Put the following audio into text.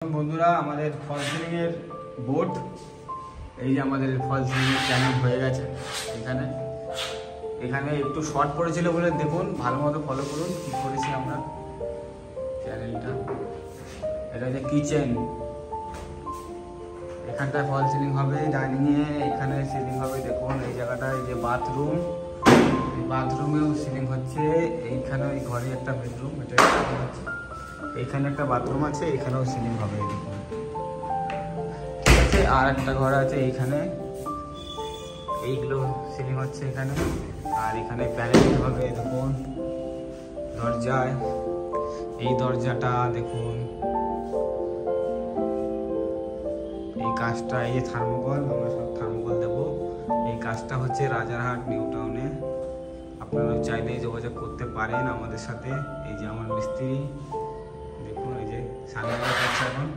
বন্ধুরা আমাদের ফল সিলিং এর বোর্ড এই যে আমাদের ফল সিলিং এর চ্যানেল হয়ে গেছে। এখানে এখানে একটু শর্ট পড়েছিল বলে দেখুন, ভালো মতো ফলো করুন কি করেছি আমরা চ্যানেলটা। এটা হচ্ছে কিচেন, এখানটায় ফল সিলিং হবে, ডাইনিং এ এখানে সিলিং হবে। দেখুন এই জায়গাটায় যে বাথরুম, এই বাথরুমেও সিলিং হচ্ছে। এইখানে ওই ঘরে একটা বেডরুম, এটা হচ্ছে এইখানে একটা বাথরুম আছে, এখানেও সিলিং হবে। দেখুন ঠিক আছে, আর একটা ঘর আছে এইখানে, এইগুলো সিলিং হচ্ছে এখানে। আর এখানে প্যানেল হবে দেখুন দরজায়, এই দরজাটা দেখুন, এই কাজটা এই যে থার্মোকল, আমরা সব থার্মোকল দেবো। এই কাজটা হচ্ছে রাজারহাট নিউ টাউনে, আপনারা চাইলে যোগাযোগ করতে পারেন আমাদের সাথে। এই যে আমার মিস্ত্রি দেখুন, এই যে সামনে করছে এখন।